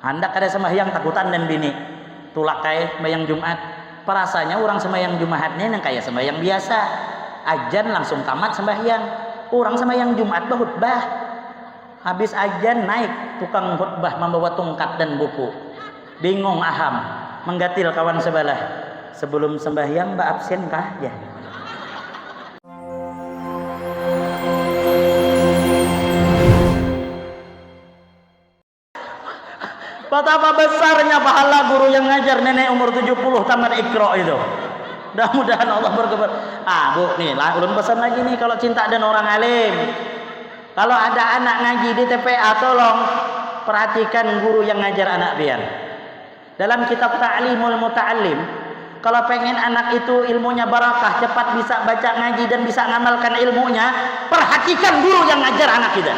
Hendak ada sembahyang takutan dan bini tulak kayak sembahyang Jumat. Perasanya orang sembahyang Jumatnya yang kayak sembahyang biasa. Ajan langsung tamat sembahyang. Orang sembahyang Jumat khutbah. Habis ajan naik tukang khutbah membawa tongkat dan buku. Bingung aham, menggatil kawan sebelah. Sebelum sembahyang mbak absen kah ya? Betapa besarnya pahala guru yang ngajar nenek umur 70 tamat Iqra itu. Mudah-mudahan Allah berkeber. Bu, nih lah ulun pesan lagi nih, kalau cinta dan orang alim. Kalau ada anak ngaji di TPA, tolong perhatikan guru yang ngajar anak pian. Dalam kitab Ta'limul Muta'allim, kalau pengen anak itu ilmunya barakah, cepat bisa baca ngaji dan bisa ngamalkan ilmunya, perhatikan guru yang ngajar anak kita.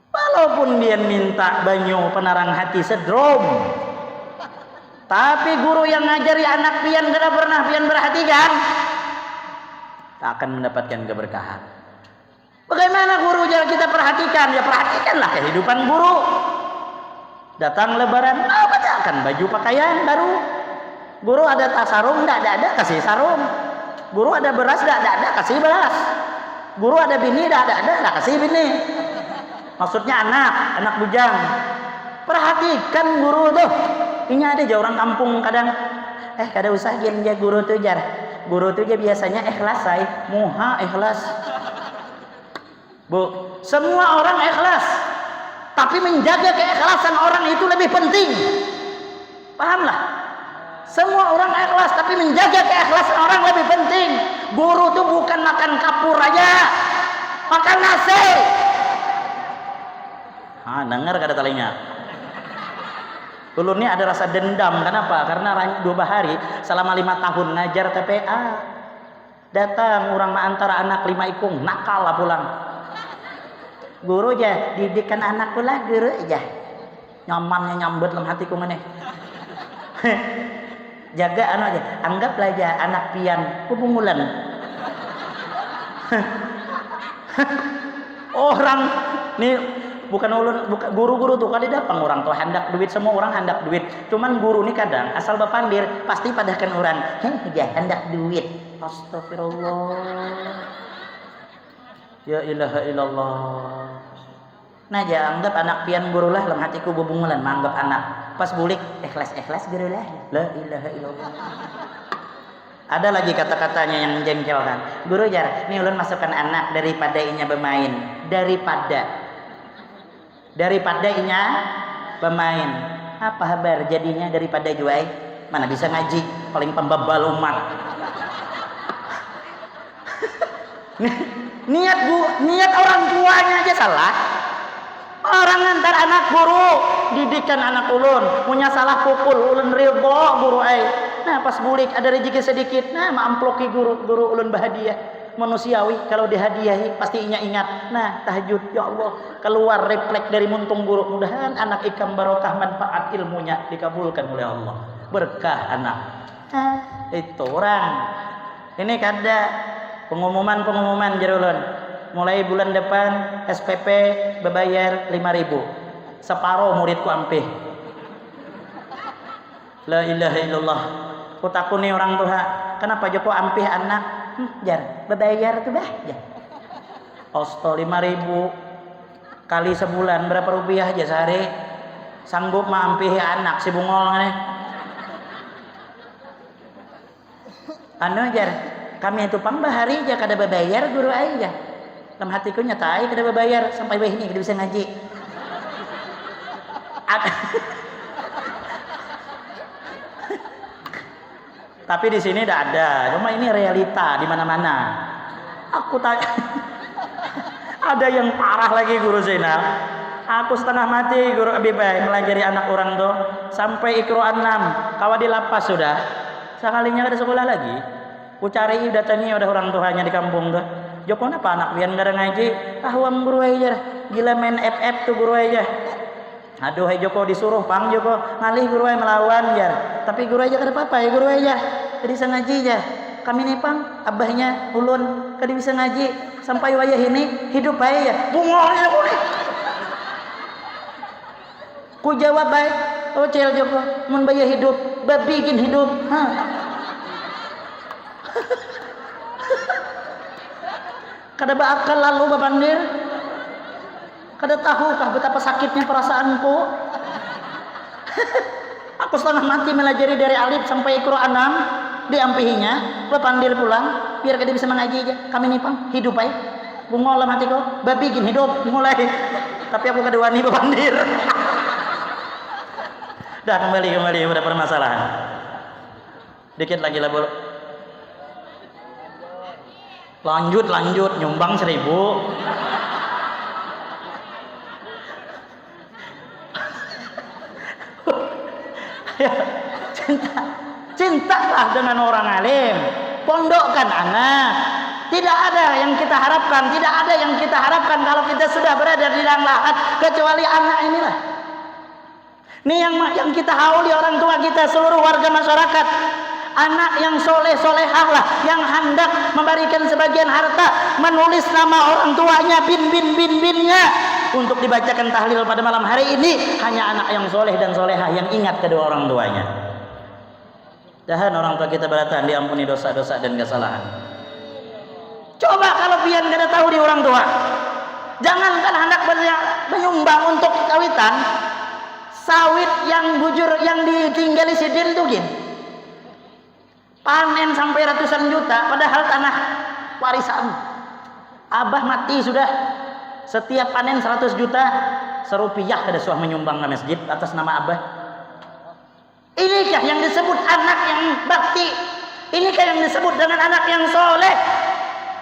Walaupun dia minta banyu penarang hati sedrom, tapi guru yang ngajari anak pian tidak pernah pian perhatikan, tak akan mendapatkan keberkahan. Bagaimana guru yang kita perhatikan? Ya perhatikanlah kehidupan guru. Datang lebaran, bacakan baju pakaian baru. Guru ada tas sarung, tidak ada, kasih sarung. Guru ada beras, tidak ada, kasih beras. Guru ada bini, tidak ada, kasih bini. Maksudnya anak bujang. Perhatikan guru tuh. Ini ada aja orang kampung kadang, kada usah dia guru tuh jar. Guru tuh biasanya ikhlas say, muha ikhlas. Bu, semua orang ikhlas, tapi menjaga keikhlasan orang itu lebih penting. Pahamlah? Semua orang ikhlas, tapi menjaga keikhlasan orang lebih penting. Guru tuh bukan makan kapur aja, makan nasi. Dengar kada telinga. Ulun ini ada rasa dendam. Kenapa? Karena 2 hari selama 5 tahun ngajar TPA. Datang orang antara anak 5 ikung, nakal lah pulang. Guru aja didikan anak pula guru aja. Nyamannya nyambet dalam hatiku meneh. Jaga anak aja, anggaplah aja anak pian kubungulan. Orang nih bukan ulun, bukan guru-guru tuh kali datang orang tuh hendak duit, semua orang hendak duit. Cuman guru nih kadang asal bapandir pasti padahkan orang, ya hendak duit. Astagfirullah. Ya ilaha illallah. Nah ya anggap anak pian guru lah dalam hatiku bubungulan, manggap anak. Pas bulik ikhlas guru lah. La ilaha illallah. Ada lagi kata-katanya yang menjengkelkan. Guru jar, ini ulun masukkan anak daripada inya bermain. Daripada inya bermain. Apa kabar jadinya daripada juai? Mana bisa ngaji, paling pembabal umat. Niat orang tuanya aja salah. Orang antar anak guru, didikan anak ulun, punya salah pukul, ulun ridho guru ai. Nah pas bulik ada rezeki sedikit, nah maamploki guru ulun bahagia. Manusiawi kalau dihadiahi pasti ingat. Nah tahajud, ya Allah, keluar refleks dari muntung guru. Mudahan anak ikam barokah manfaat ilmunya dikabulkan oleh Allah. Berkah anak. Itu orang. Ini kada pengumuman jarulun. Mulai bulan depan SPP berbayar 5.000. Separuh muridku ampih. La ilaha illallah. Kutaku nih orang tua, kenapa Joko ampih anak? Jar, berbayar tuh bah. Jar. Osto 5.000 kali sebulan berapa rupiah aja sehari? Sanggup mah ampih anak si bungol nih. Jar, kami itu pang bahari aja kada berbayar guru aja. Dalam hatiku nyatai kada berbayar sampai weh ini kada bisa ngaji. Tapi di sini tidak ada. Cuma ini realita di mana-mana. Aku tanya. Ada yang parah lagi guru Zainal. Aku setengah mati guru Abibai melajari anak orang tuh sampai Iqra 6. Kawa di lapas sudah. Sekalinya kada sekolah lagi. Ku cari datangi udah orang tuanya di kampung tuh. Joko kenapa anak pian kada ngaji? Tahwam guru aja. Gila main FF tuh guru aja. Aduh, hai Joko disuruh pang Joko ngalih guru aja melawan jar. Tapi guru aja kada apa-apa ya guru aja. Jadi bisa ngaji aja. Kami nih pang abahnya ulun kada bisa ngaji sampai wayah ini hidup aja. Bungolnya boleh. Ku jawab baik, oh cel Joko, mun baya hidup, bikin hidup. Kada bakal lalu babandir. Kada tahukah betapa sakitnya perasaanku? Aku setengah mati melajari dari alif sampai Iqra 6, diampihinya, bapandir pulang, biar kada bisa mengaji aja. Kami nipang hidup aja. Bungol lah hatiku, bikin hidup mulai. Tapi aku kada wani bapandir. Dah kembali pada permasalahan. Dikit lagi lah, Bro. Lanjut nyumbang 1000. Ya, cintalah dengan orang alim, pondokkan anak. Tidak ada yang kita harapkan kalau kita sudah berada di dalam lahat kecuali anak inilah. Ini yang kita hauli orang tua kita, seluruh warga masyarakat. Anak yang soleh-solehah lah yang hendak memberikan sebagian harta, menulis nama orang tuanya, binnya untuk dibacakan tahlil pada malam hari ini. Hanya anak yang soleh dan solehah yang ingat kedua orang tuanya. Dan orang tua kita beratan diampuni dosa-dosa dan kesalahan. Coba kalau pian kada tahu di orang tua, jangankan hendak menyumbang untuk kawitan, sawit yang bujur yang ditinggali sidin tuh gini. Panen sampai ratusan juta, padahal tanah warisan. Abah mati sudah, setiap panen 100 juta, serupiah kada suah menyumbang ke masjid atas nama abah. Inikah yang disebut anak yang bakti? Inikah yang disebut dengan anak yang soleh?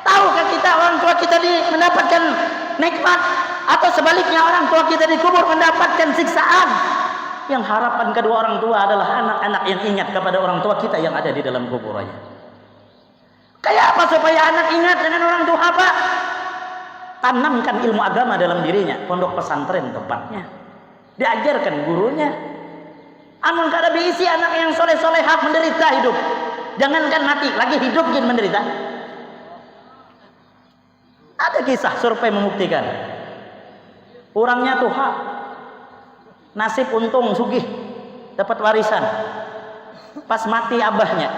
Tahukah kita orang tua kita mendapatkan nikmat, atau sebaliknya orang tua kita dikubur mendapatkan siksaan? Yang harapan kedua orang tua adalah anak-anak yang ingat kepada orang tua kita yang ada di dalam kuburannya. Kayak apa supaya anak ingat dengan orang tua apa? Tanamkan ilmu agama dalam dirinya, pondok pesantren tempatnya. Diajarkan gurunya. Amun kada diisi anak yang soleh-solehah menderita hidup. Jangankan mati, lagi hidup jin menderita. Ada kisah survei membuktikan. Orangnya tuha, nasib untung sugih, dapat warisan. Pas mati abahnya,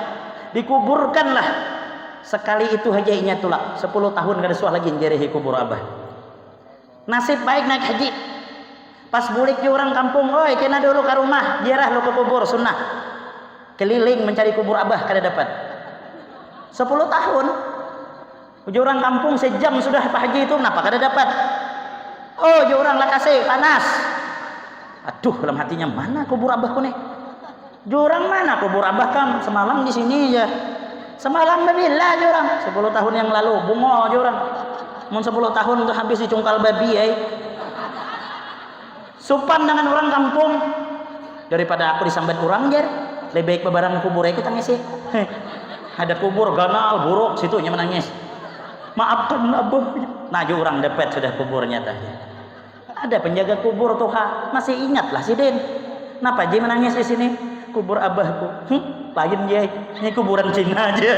dikuburkanlah. Sekali itu aja inya tulak. 10 tahun kada suah lagi njerihi kubur abah. Nasib baik naik haji. Pas bulik di orang kampung, oi kena dulu ke rumah, jarah lu ke kubur sunnah. Keliling mencari kubur abah kada dapat. 10 tahun. Uji orang kampung sejam sudah Pak Haji itu kenapa kada dapat? Oh, uji orang lah kasih panas. Aduh, dalam hatinya mana kubur abahku nih? Jurang mana kubur abah kam? Semalam di sini aja. Semalam bila jurang. 10 tahun yang lalu bungo jurang. Mun 10 tahun tuh habis dicungkal babi Supan dengan orang kampung. Daripada aku disambat orang jar, lebih baik bebarang kubur kita ngisi. Ada kubur ganal buruk situnya menangis. Maafkan abah. Nah, jurang dapat sudah kuburnya tadi. Ada penjaga kubur tuh masih ingatlah si Den. Kenapa Ji menangis di sini? Kubur abahku. Lain Jai, ini kuburan Cina aja.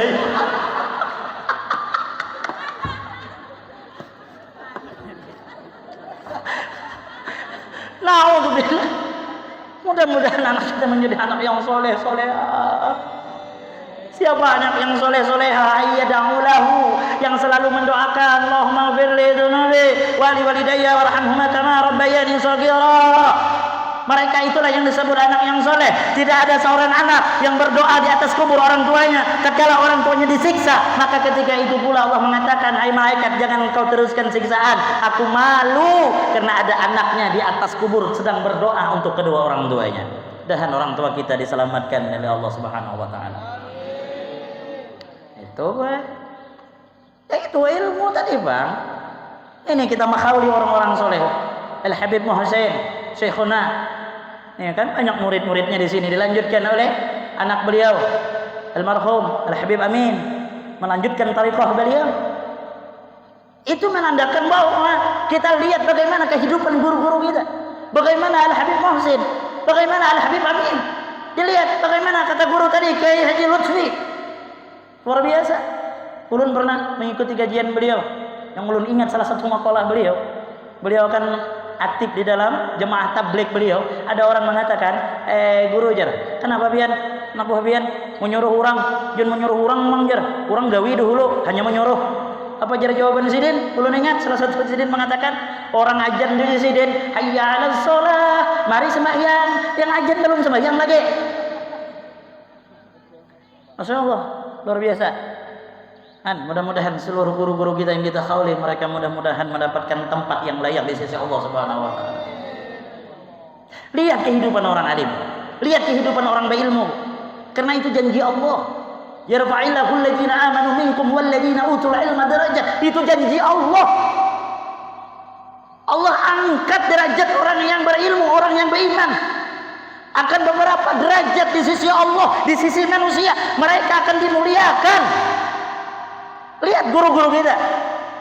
Nauzubillah. Mudah-mudahan anak kita menjadi anak yang soleh. Siapa anak yang soleh-solehah yad'ulahu, yang selalu mendoakan Allahumma ighfir li dzunubi wa li walidayya warhamhuma kama rabbayani shaghira. Mereka itulah yang disebut anak yang soleh. Tidak ada seorang anak yang berdoa di atas kubur orang tuanya tatkala orang tuanya disiksa, maka ketika itu pula Allah mengatakan, hai malaikat, jangan engkau teruskan siksaan, aku malu karena ada anaknya di atas kubur sedang berdoa untuk kedua orang tuanya. Dan orang tua kita diselamatkan oleh Allah Subhanahu wa taala. Itu ilmu tadi bang. Ini kita menghauli orang-orang soleh. Al Habib Muhsin Syekhuna, ya kan banyak murid-muridnya di sini. Dilanjutkan oleh anak beliau almarhum Al Habib Amin, melanjutkan tariqah beliau. Itu menandakan bahwa kita lihat bagaimana kehidupan guru-guru kita, bagaimana Al Habib Muhsin, bagaimana Al Habib Amin. Dilihat bagaimana kata guru tadi Kiai Haji Lutfi. Luar biasa. Ulun pernah mengikuti kajian beliau. Yang ulun ingat salah satu makalah beliau. Beliau akan aktif di dalam jemaah tabligh beliau, ada orang mengatakan, guru jar, kenapa pian? Kenapa pian menyuruh orang? Jangan menyuruh orang mang jar. Orang gawi dahulu hanya menyuruh. Apa jar jawaban sidin? Ulun ingat salah satu sidin mengatakan, orang ajan di sidin, hayya 'alas shalah, mari sembahyang. Yang ajan belum sembahyang lagi. Masya Allah, luar biasa. Mudah-mudahan seluruh guru-guru kita yang kita khawli, mereka mudah-mudahan mendapatkan tempat yang layak di sisi Allah Subhanahu wa taala. Lihat kehidupan orang alim, lihat kehidupan orang berilmu. Karena itu janji Allah. Yarfa'illahu alladziina aamanu minkum walladziina utul ilma darajat. Itu janji Allah. Allah angkat derajat orang yang berilmu, orang yang beriman. Akan beberapa derajat di sisi Allah, di sisi manusia, mereka akan dimuliakan. Lihat guru-guru kita.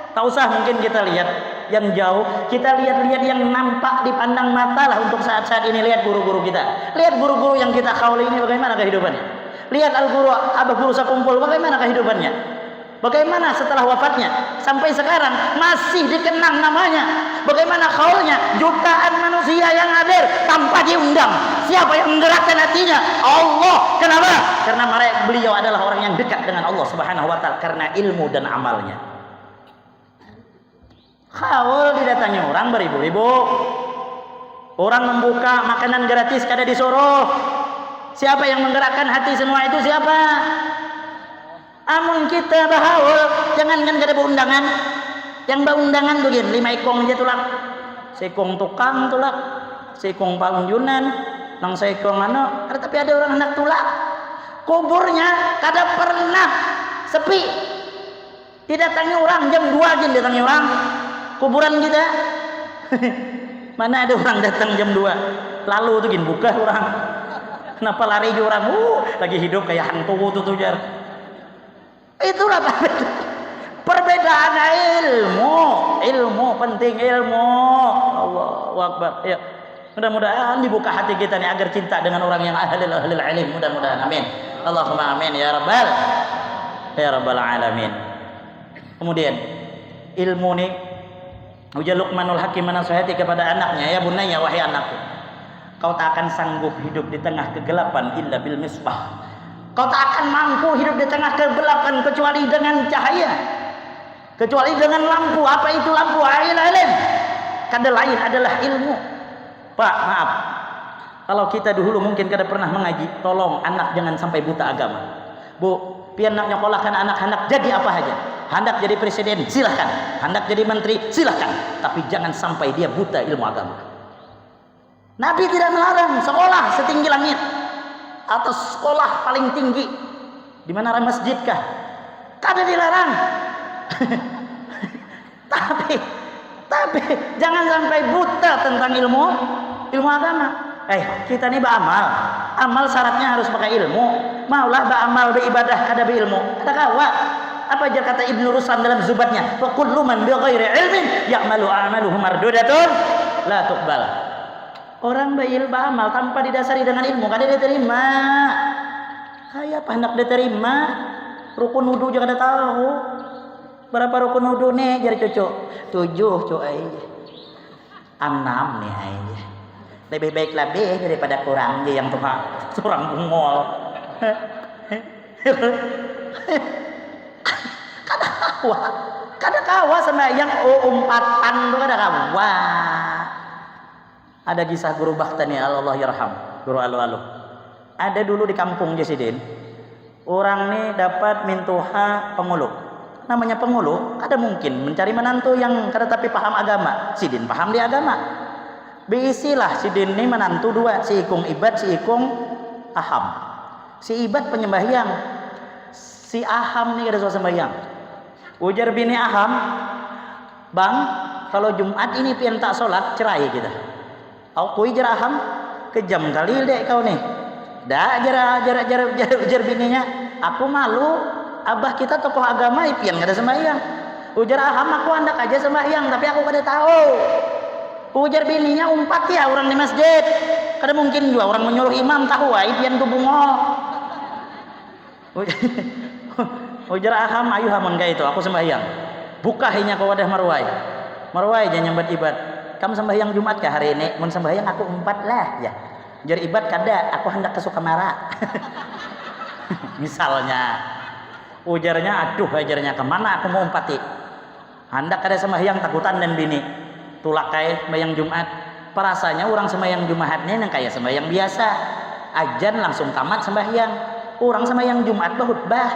Tak usah mungkin kita lihat yang jauh, kita lihat-lihat yang nampak dipandang mata lah untuk saat-saat ini. Lihat guru-guru kita. Lihat guru-guru yang kita khawli ini bagaimana kehidupannya. Lihat al-guru, Abah Guru Sakumpul, bagaimana kehidupannya. Bagaimana setelah wafatnya sampai sekarang masih dikenang namanya. Bagaimana khaulnya, jutaan manusia yang hadir tanpa diundang. Siapa yang menggerakkan hatinya? Allah. Kenapa? Karena beliau adalah orang yang dekat dengan Allah Subhanahu wa taala karena ilmu dan amalnya. Khaul didatangi orang beribu-ribu. Orang membuka makanan gratis kada disuruh. Siapa yang menggerakkan hati semua itu? Siapa? Amun kita bahaul, jangankan kada undangan. Yang berundangan tuh gini, 5 ekong aja tulak. Sekong tukang tulak, sekong pangunjunan, nang sekong tapi ada orang hendak tulak. Kuburnya kada pernah sepi. Didatangi orang jam 2 aja didatangi orang. Kuburan kita. Mana ada orang datang jam 2. Lalu tuh gini buka orang. Kenapa lari orang? Lagi hidup kayak hantu tuh jar. Itulah perbedaan ilmu penting ilmu. Allahu Akbar. Ya. Mudah-mudahan dibuka hati kita nih agar cinta dengan orang yang ahlul ilm. Mudah-mudahan amin. Allahumma amin ya rabbal alamin. Kemudian ilmu nih ujar Luqmanul Hakim menasihati kepada anaknya, ya bunayya wahai anakku, kau tak akan sanggup hidup di tengah kegelapan illa bil misbah. Kau tak akan mampu hidup di tengah kegelapan kecuali dengan cahaya, kecuali dengan lampu. Apa itu lampu? Ilmu. Kada lain adalah ilmu. Pak, maaf, kalau kita dulu mungkin kada pernah mengaji, tolong anak jangan sampai buta agama. Bu, pian nak nyokolahkan anak-anak jadi apa saja. Hendak jadi presiden, silahkan. Hendak jadi menteri, silahkan. Tapi jangan sampai dia buta ilmu agama. Nabi tidak melarang sekolah setinggi langit atau sekolah paling tinggi di mana masjid kah? Kada dilarang. tapi jangan sampai buta tentang ilmu agama. Kita nih beramal. Amal syaratnya harus pakai ilmu. Maulah beramal beribadah kada berilmu. Kada kawa. Apa aja kata Ibnu Ruslan dalam Zubatnya? Wa kullu man bi ghairi ilmin ya'malu a'maluhu mardudatun la tuqbal. Orang beramal tanpa didasari dengan ilmu kada diterima. Kayak apa hendak diterima? Rukun wudu juga kada tahu. Berapa rukun wudu nih jari cucu? 7 cuy aja. 6 nih aja. Lebih baik lebih daripada kurang aja yang seorang bungol. Kada kawa sama yang umpatan tuh kada kawa. Ada kisah guru Bahtani Allah yarham, guru alu-alu. Ada dulu di kampung Jasidin, orang nih dapat mintuha pengulu. Namanya pengulu, kada mungkin mencari menantu yang kada tapi paham agama. Sidin paham di agama. Beisilah Sidin nih menantu 2, si ikung ibad, si ikung aham. Si ibad penyembahyang, si aham nih kada suka sembahyang. Ujar bini aham, bang, kalau Jumat ini pian tak sholat cerai kita. Aku ujar aham, kejam kali dek kau nih. Dah jar bininya, aku malu. Abah kita tokoh agama pian kada sembahyang. Ujar aham, aku hendak aja sembahyang tapi aku kada tahu. Ujar bininya, umpat ya orang di masjid. Kada mungkin juga orang menyuruh imam tahu pian tu bungol. Ujar aham, ayu hamun ka itu aku sembahyang. Buka hinya ke wadah marwai. Marwai jangan nyambat ibad. kamu sembahyang Jumat kah hari ini? Mun sembahyang aku 4 lah ya. Jar ibad kada, aku hendak ke Sukamara. Misalnya. Ujarnya, aduh ajarnya kemana aku mau empati. Hendak kada sembahyang takutan dan bini. Tulakai sembahyang Jumat. Perasanya orang sembahyang Jumat ini yang kayak sembahyang biasa. Ajan langsung tamat sembahyang. Orang sembahyang Jumat khutbah.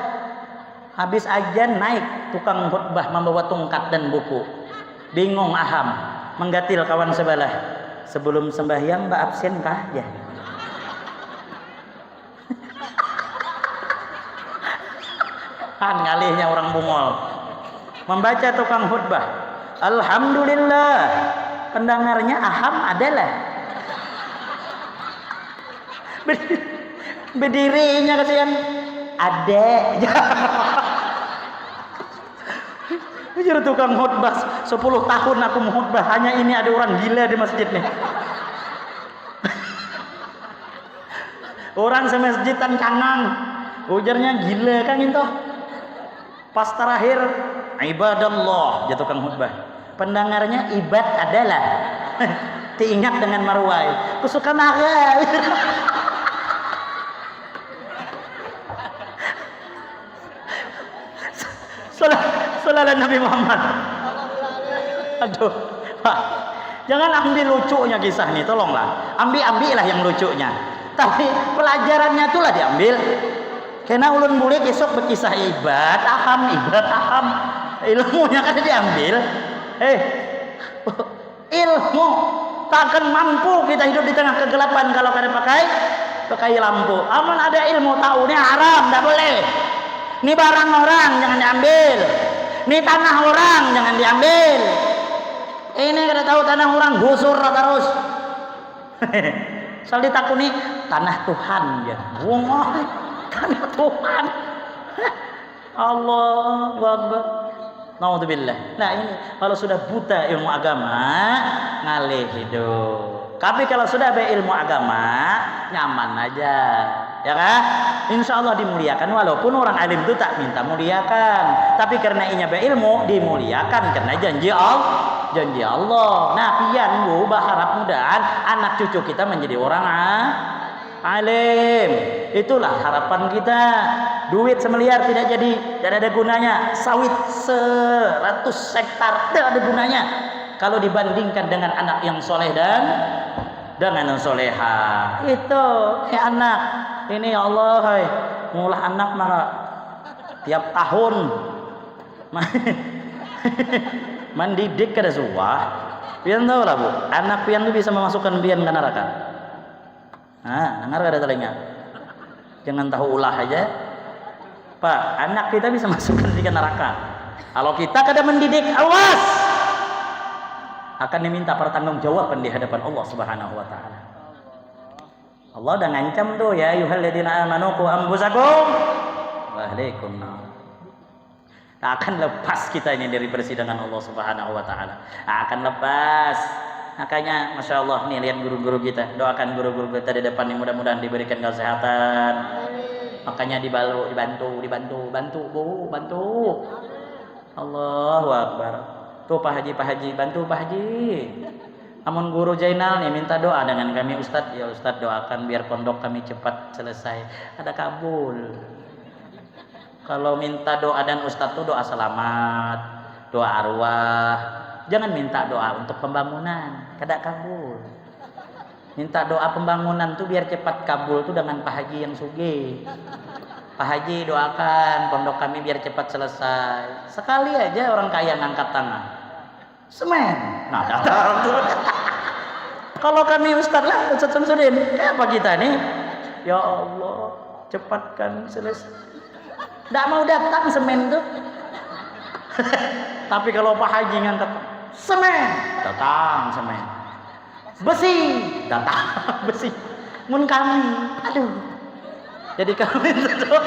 Habis ajan naik tukang khutbah membawa tongkat dan buku. Bingung aham, menggatil kawan sebelah. Sebelum sembahyang mbak absen kah? Ya. Kan ngalihnya orang bungol. Membaca tukang khutbah. Alhamdulillah. Pendengarnya aham adalah. Berdirinya kasihan. Ada. Jadi tukang khutbah 10 tahun aku khutbah, hanya ini ada orang gila di masjid nih. Orang semasjidan kangang, ujarnya gila kan itu. Pas terakhir ibadallah, dia tukang khutbah. Pendengarnya ibad adalah. Diingat dengan marwai. Kusuka naga. Sallallahu Nabi Muhammad. Aduh, Pak, jangan ambil lucunya kisah ini, tolonglah. Ambil-ambillah yang lucunya. Tapi pelajarannya itulah diambil. Karena ulun boleh besok berkisah ibad aham. Ilmunya kan diambil. Ilmu takkan mampu kita hidup di tengah kegelapan kalau kada pakai lampu. Aman ada ilmu tahu ini haram, tidak boleh. Ini barang orang jangan diambil. Ini tanah orang jangan diambil. Ini kada tahu tanah orang gusur terus. Soal ditakuni tanah Tuhan ya. Tanah Tuhan. Allahu Akbar. Naudzubillah. Nah ini kalau sudah buta ilmu agama ngalih hidup. Tapi kalau sudah berilmu agama nyaman aja. Ya kan? Insya Allah dimuliakan walaupun orang alim itu tak minta muliakan. Tapi karena inya berilmu dimuliakan karena janji Allah. Nah pian bu berharap mudahan anak cucu kita menjadi orang alim. Itulah harapan kita. Duit semiliar tidak jadi, tidak ada gunanya. Sawit 100 hektar tidak ada gunanya kalau dibandingkan dengan anak yang soleh dan dengan soleha. Itu anak ini ya Allah, hai ngulah anak maka tiap tahun mendidik kada suah. Pian tahu lah bu, anak pian itu bisa memasukkan pian ke neraka. Nah, dengar kada telinga? Jangan tahu ulah aja. Pak, anak kita bisa masukkan ke neraka. Kalau kita kada mendidik, awas akan diminta pertanggungjawaban di hadapan Allah Subhanahu wa taala. Allah udah ngancam tuh ya ayyuhalladzina amanu qu anfusakum wa ahlikum nar. Tak akan lepas kita ini dari persidangan Allah Subhanahu wa taala. Akan lepas. Makanya Masya Allah nih lihat guru-guru kita. Doakan guru-guru kita di depan ini mudah-mudahan diberikan kesehatan. Makanya dibantu Bu, bantu. Allahu Akbar. Tuh Pak Haji, bantu Pak Haji. Amun guru Jainal nih minta doa dengan kami Ustadz. Ya Ustadz doakan biar pondok kami cepat selesai. Ada kabul. Kalau minta doa dan Ustadz tuh doa selamat, doa arwah. Jangan minta doa untuk pembangunan, kada kabul. Minta doa pembangunan tuh biar cepat kabul tuh dengan Pak Haji yang sugih. Pak Haji doakan pondok kami biar cepat selesai. Sekali aja orang kaya ngangkat tangan. Semen. Nah, datang tuh. Kalau kami Ustadz lah, Ustadz Samsudin, apa kita nih? Ya Allah, cepatkan selesai. Nggak mau datang semen tuh. Tapi kalau Pak Haji ngangkat semen, datang semen. Besi, datang besi. Mun kami, aduh. Jadi kalau minta doa,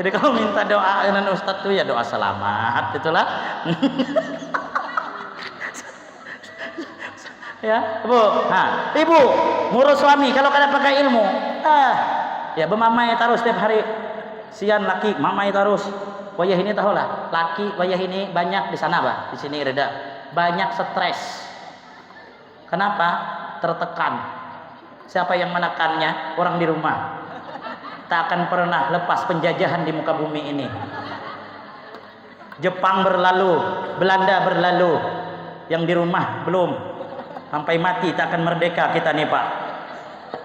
jadi kalau minta doa dengan Ustadz tuh ya doa selamat, itulah. Ya, Bu. Nah, Ibu, ngurus suami kalau kada pakai ilmu. Ya bermamai terus setiap hari. Sian laki, mamai terus. Wayah ini tahulah, laki wayah ini banyak di sana bah, di sini reda. Banyak stres. Kenapa? Tertekan. Siapa yang menekannya? Orang di rumah. Tak akan pernah lepas penjajahan di muka bumi ini. Jepang berlalu, Belanda berlalu, yang di rumah belum. Sampai mati tak akan merdeka kita nih Pak.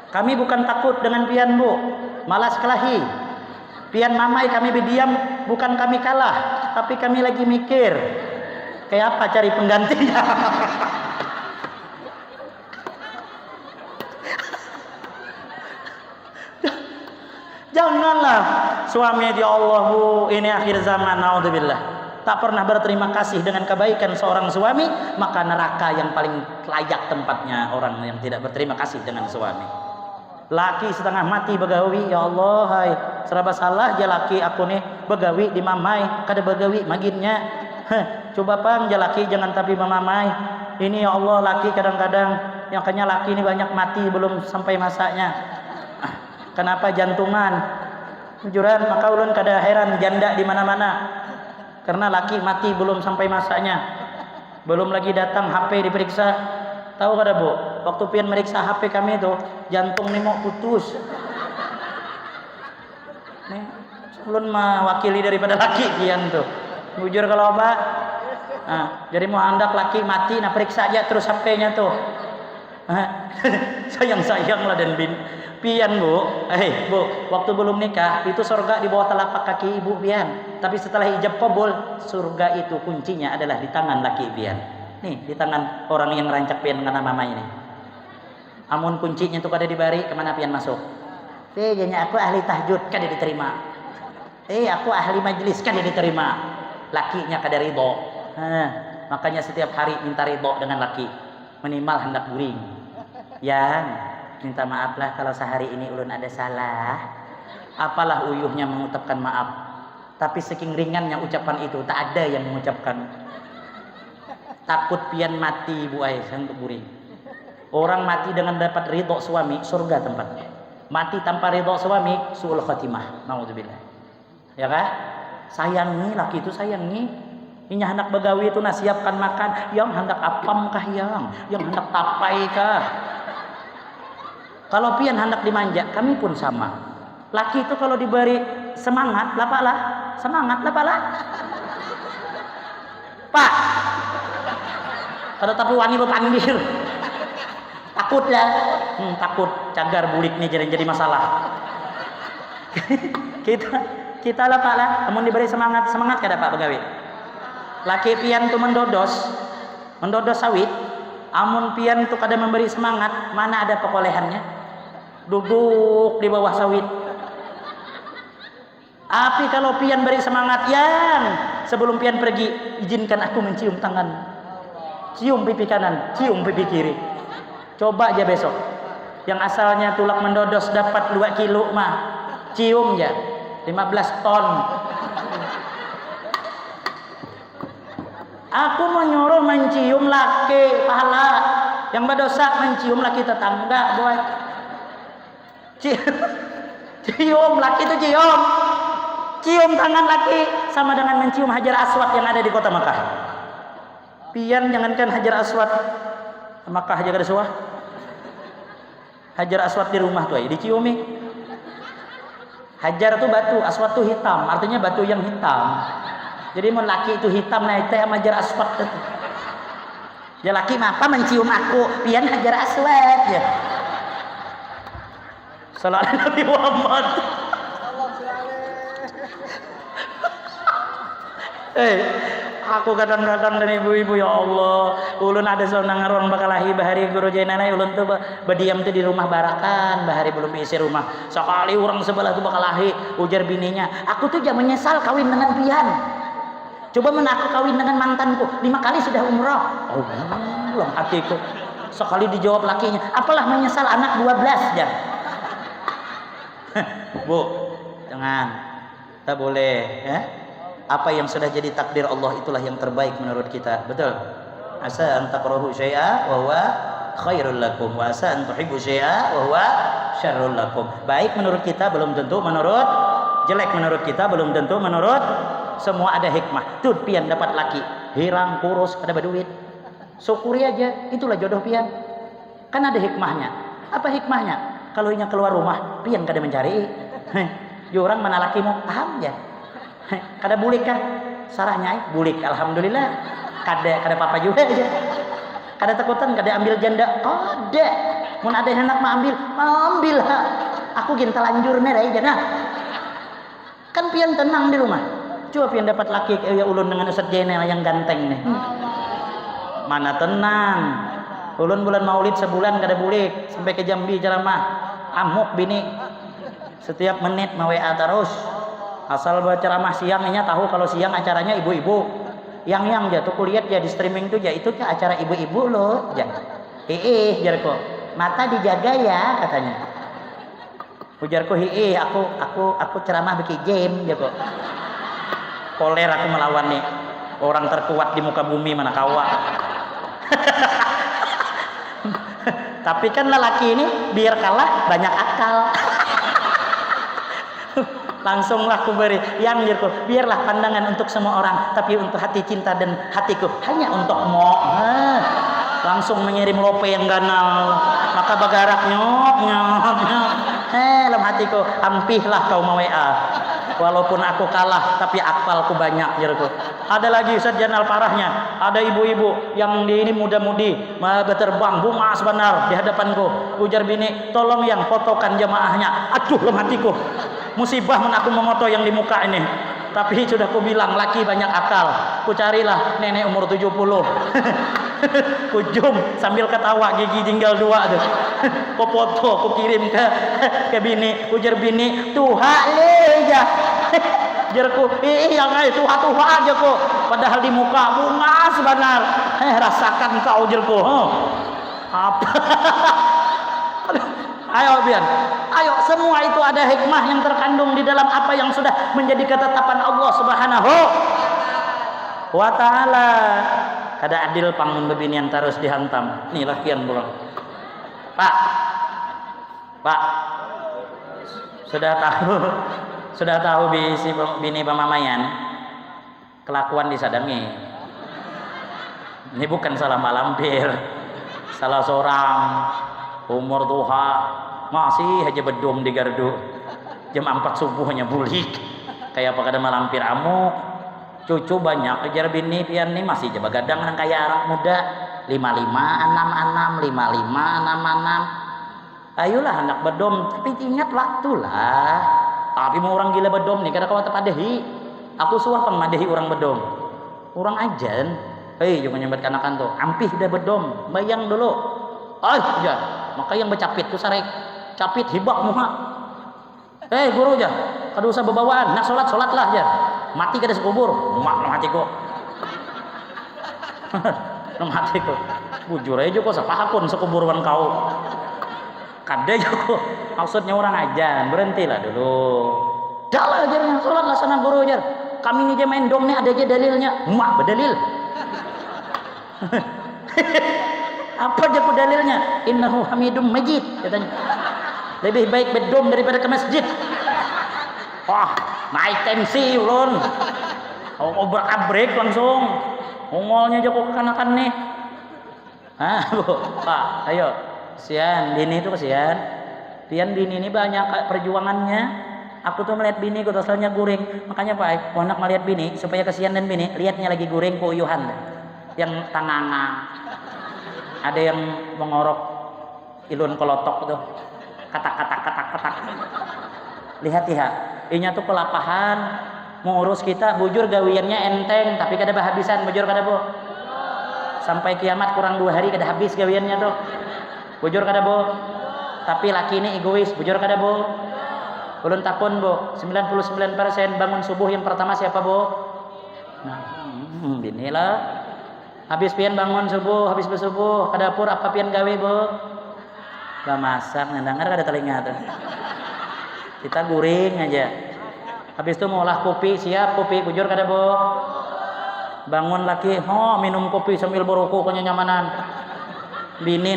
Kami bukan takut dengan pian Bu, malas kelahi. Pian mamai kami berdiam, bukan kami kalah, tapi kami lagi mikir kayak apa cari penggantinya. Janganlah suami ya Allah Bu, ini akhir zaman, naudzubillah. Tak pernah berterima kasih dengan kebaikan seorang suami, maka neraka yang paling layak tempatnya orang yang tidak berterima kasih dengan suami. Laki setengah mati begawi, ya Allah, hai serba salah aja laki aku nih begawi di mamai, kada begawi maginnya. Coba pang laki jangan tapi memamai. Ini ya Allah laki kadang-kadang yang kayaknya laki ini banyak mati belum sampai masanya. Kenapa jantungan? Jujuran maka ulun kada heran janda di mana-mana. Karena laki mati belum sampai masanya. Belum lagi datang HP diperiksa. Tahu kada Bu? Waktu pian meriksa HP kami itu, jantung nih mau putus. Nih, ulun mewakili daripada laki pian tuh. Jujur kalau Pak. Nah, jadi mau hendak laki mati, nah periksa aja terus HP-nya tuh. Sayang-sayang lah dan pian Bu, Bu, waktu belum nikah itu surga di bawah telapak kaki ibu pian. Tapi setelah ijab kabul, surga itu kuncinya adalah di tangan laki pian. Nih, di tangan orang yang rancak pian dengan mama ini. Amun kuncinya tuh kada dibari, kemana pian masuk? Jadinya aku ahli tahajud, kada diterima. Aku ahli majlis, kada diterima. Lakinya kada ridho. Makanya setiap hari minta ridho dengan laki. Minimal hendak guring. Yang minta maaflah kalau sehari ini ulun ada salah. Apalah uyuhnya mengucapkan maaf. Tapi saking ringannya ucapan itu, tak ada yang mengucapkan. Takut pian mati Bu Ais untuk guring. Orang mati dengan dapat ridho suami, surga tempatnya. Mati tanpa ridho suami, su'ul khatimah. Nauzubillah. Ya kan? Sayangi laki itu sayangi. Ini hendak begawi itu nasiapkan makan, yang hendak apam kah yang hendak tapai kah? Kalau pian hendak dimanja, kami pun sama. Laki itu kalau diberi semangat, lapalah. Semangat, lapalah. Pak. Kalau tapi wani berpanggil. Takut ya. Takut cagar buliknya jadi masalah. kita lapalah. Namun diberi semangat kada Pak begawi. Laki pian tu mendodos sawit. Amun pian tu kada memberi semangat, mana ada perolehannya? Duduk di bawah sawit. Tapi kalau pian beri semangat, yang sebelum pian pergi, izinkan aku mencium tangan. Cium pipi kanan, cium pipi kiri. Coba aja besok. Yang asalnya tulak mendodos dapat 2 kilo mah, cium ya 15 ton. Aku menyuruh mencium laki pahala, yang berdosa mencium laki tetangga, boy. Cium laki itu cium tangan laki sama dengan mencium Hajar Aswad yang ada di kota Makkah. Pian jangankan Hajar Aswad Makkah aja kada suah. Hajar Aswad di rumah tuh diciumi. Hajar itu batu, Aswad itu hitam, artinya batu yang hitam. Jadi mun laki itu hitam, nah itu yang Hajar Aswad itu. Ya laki mah apa mencium aku, pian Hajar Aswad ya. Sallallahu Nabi Muhammad. Aku kadang-kadang dan ibu-ibu ya Allah, ulun ada seorang orang bakalahi bahari guru jenana ulun tuh berdiam tuh di rumah barakan, bahari belum isi rumah. Sekali orang sebelah tuh bakalahi ujar bininya, aku tuh jangan menyesal kawin dengan pian. Coba menaku kawin dengan mantanku 5 kali sudah umroh. Oh, ulang hatiku. Sekali dijawab lakinya, apalah menyesal anak 12 ya. Bu, jangan. Tak boleh ya. Apa yang sudah jadi takdir Allah itulah yang terbaik menurut kita. Betul? Asa an takrahu syai'a wa huwa khairul lakum wa asa an tuhibbu syai'a wa huwa syarrul lakum. Baik menurut kita belum tentu menurut, jelek menurut kita belum tentu menurut. Semua ada hikmah. Tuh pian dapat laki, hirang kurus, ada berduit. Syukuri aja, itulah jodoh pian. Kan ada hikmahnya. Apa hikmahnya? Kalau inya keluar rumah, pian kada mencari. Yo orang mana lakimu? Paham ya? Kada bulik kah? Sarahnya bulik, alhamdulillah. Kada apa-apa juga aja. Kada takutan, kada ambil janda. Kada. Mun ada yang hendak ambil ha. Aku gin telanjur nih jana. Kan pian tenang di rumah. Coba pian dapat laki ya ulun dengan Ustaz Jainal yang ganteng nih. Mana tenang. Ulun bulan Maulid sebulan kada bulik sampai ke Jambi ceramah. Amuk bini. Setiap menit WA terus. Asal berceramah siangnya tahu kalau siang acaranya ibu-ibu. Yang jatuh kulihat ya di streaming tuh ya itu acara ibu-ibu loh. Ya. Jarko. Mata dijaga ya katanya. Ujarku aku ceramah bikin game Jarko. Koler aku melawan nih. Orang terkuat di muka bumi mana kawa. Tapi kan lelaki ini biar kalah banyak akal. Langsunglah ku beri yang Jarko, biarlah pandangan untuk semua orang, tapi untuk hati cinta dan hatiku hanya untukmu. Langsung mengirim lope yang ganal, maka bagarak nyok. Dalam hatiku, ampihlah kau WA. Walaupun aku kalah, tapi akalku banyak Jarko. Ada lagi Ustaz Jainal parahnya, ada ibu-ibu yang di ini muda-mudi berterbang bunga sebenar di hadapanku. Ujar bini, tolong yang fotokan jamaahnya. Aduh dalam hatiku. Musibah men aku memoto yang di muka ini. Tapi sudah ku bilang laki banyak akal. Ku carilah nenek umur 70. Ku zoom sambil ketawa gigi tinggal 2 tuh. Ku foto ku kirim ke bini. Ujar bini, "Tuha le ya." Jarku, yang tuha aja kok. Padahal di muka bunga sebenar. Rasakan kau jarku. Apa? Ayo Bian, ayo semua itu ada hikmah yang terkandung di dalam apa yang sudah menjadi ketetapan Allah Subhanahu wa ta'ala. Kada adil pangun bebinian terus dihantam. Nih lakian bukan. Pak, sudah tahu bisi bini pamamayan kelakuan disadangi. Ini bukan salah malampir, salah seorang. Umur duha masih aja bedom di gardu jam 4 subuhnya bulik kayak apa kada malampir amuk. Cucu banyak kejar bini pian nih masih coba gadang nang kayak anak muda 55 66. Ayolah anak bedom tapi ingat waktu lah. Tapi mau orang gila bedom nih kada kawat padehi. Aku suah pemadehi orang bedom. Orang ajan. Hei jangan nyambat kanakan tuh. Ampih dah bedom. Bayang dulu. Ya, maka yang bercapit tuh sarek capit hibak muha. Guru aja, kada usah bebawaan, nak solatlah aja. Mati kada sekubur, mak nang hatiku. Nang hatiku. Bujur aja kok sapahapun sekuburan kau. Kada aja kok. Maksudnya orang ajan, berhentilah dulu. Dalah ajarnya, solatlah sana guru ajar. Kami ini aja main dom nih ada aja dalilnya. Mak berdalil. Apa aja dalilnya? Innahu hamidum majid katanya. Lebih baik bedom daripada ke masjid. Wah, naik tensi ulun. Obrak-abrik langsung. Ongolnya aja kok kekanakan nih. Bu, Pak, ayo. Kesian, bini itu kesian. Pian bini ini banyak perjuangannya. Aku tuh melihat bini ku asalnya guring. Makanya Pak, anak melihat bini supaya kesian dan bini, lihatnya lagi guring ku uyuhan. Yang tanganga. Ada yang mengorok ilun kolotok tuh katak. Lihat ya, inya tuh kelapahan mau urus kita bujur gawiannya enteng tapi kada habisan bujur kada bu. Sampai kiamat kurang 2 hari kada habis gawiannya tuh. Bujur kada bu. Tapi laki ini egois bujur kada bu. Ulun takun bu, 99% bangun subuh yang pertama siapa bu? Nah, binilah. Habis pian bangun subuh, habis bersubuh ke dapur apa pian gawe bu? Gak masak, ndengar kada telinga tuh. Kita guring aja. Habis itu mau olah kopi, siap kopi bujur kada bu? Bangun lagi, minum kopi sambil berokok kenyamanan. Bini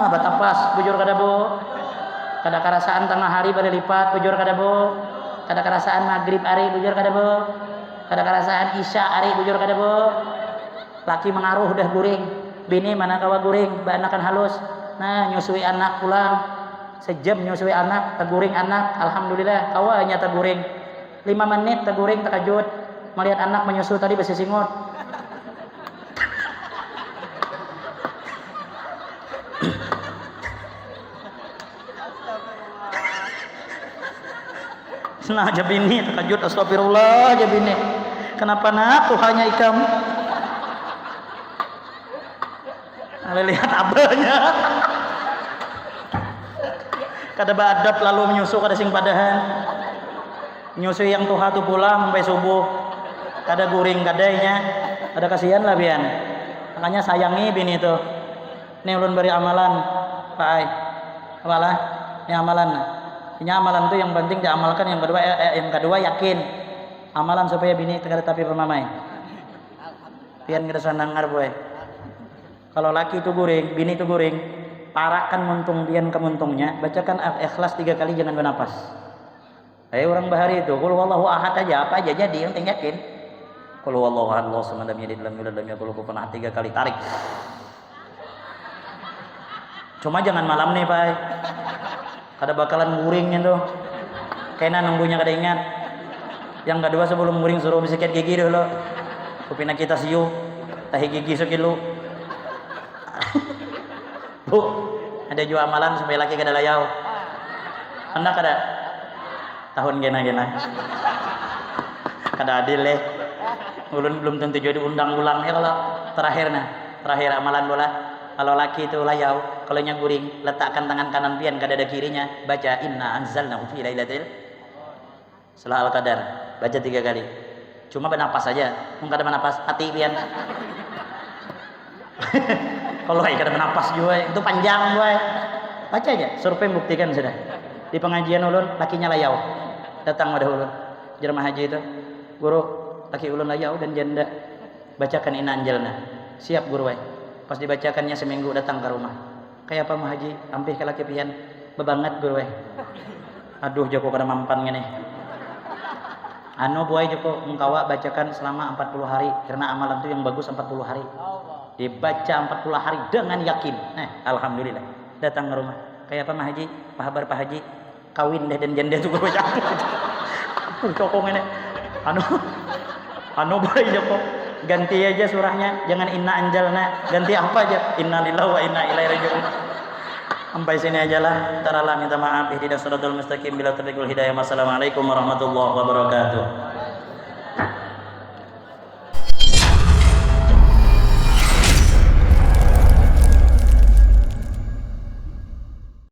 batapas bujur kada bu? Kada karasaan tengah hari balik lipat bujur kada bu? Kada karasaan maghrib hari bujur kada bu? Kada karasaan isya hari bujur kada bu? Laki mengaruh dah guring, bini mana kawa guring, banakan halus. Nah, nyusui anak pulang. Sejam nyusui anak, teguring anak. Alhamdulillah, awalnya teguring. 5 menit teguring terkejut. Melihat anak menyusu tadi besi singot. Nah, jabini terkejut, astagfirullah jabini. Kenapa nak Tuhannya ikam? Lihat abahnya. Kada badap lalu menyusu kada sing padahan. Nyusui yang tuha tu pulang sampai subuh. Kada guring kadainya. Ada kasihan lah bian. Makanya sayangi bini itu. Ini ulun beri amalan. Pak Ai. Apalah? Ini amalan. Ini amalan itu yang penting diamalkan, yang kedua yakin. Amalan supaya bini tegak tapi pemamai. Pian kita sanangar boy. Kalau laki itu guring, bini itu guring, parakan muntung pian ke muntungnya, bacakan ikhlas 3 kali jangan bernapas. Orang bahari itu, qul huwallahu ahad aja, apa aja jadi, yang penting yakin. Qul huwallahu ahad, Allahu samad, lam yalid walam yulad walam yakul lahu kufuwan ahad, 3 kali tarik. Cuma jangan malam nih, Pak. Kada bakalan guringnya tuh. Kena nunggunya kada ingat. Yang kedua sebelum guring suruh sikat gigi dulu. Kupina kita siu, tahi gigi sekilo. Bu, ada juga amalan supaya laki kada layau. Anda kada tahun gena-gena. Kada adil Ulun belum tentu jadi undang ulang ya kalau terakhir amalan bola. Kalau laki itu layau, kalau nya guring, letakkan tangan kanan pian kada ada kirinya, baca inna anzalnahu fi lailatul Salah al-qadar, baca 3 kali. Cuma bernapas saja, kada bernapas hati pian. Kalau kada bernapas juga, itu panjang gue. Baca aja, survei buktikan sudah. Di pengajian ulun, lakinya layau. Datang wadah ulun, jemaah haji itu, guru, laki ulun layau dan janda. Bacakan inna anzalna. Siap guru. Pas dibacakannya seminggu datang ke rumah. Kayak apa mah haji? Ampih ke laki pian. Bebanget guru. Aduh Joko kada mampan ngene. Buai Joko engkawa bacakan selama 40 hari karena amalan itu yang bagus 40 hari. Dibaca 40 hari dengan yakin. Alhamdulillah. Datang ke rumah. Kayak apa mah haji? Apa kabar Pak Haji? Kawin deh dan janda itu guru baca. Joko ngene. Buai Joko. Ganti aja surahnya, jangan inna anjalna, ganti apa aja, inna lillahi wa inna ilaihi raji'un. Sampai sini aja lah. Taralah minta maaf, ihdinas siratal mustaqim bila taufiqul hidayah. Wassalamualaikum warahmatullahi wabarakatuh.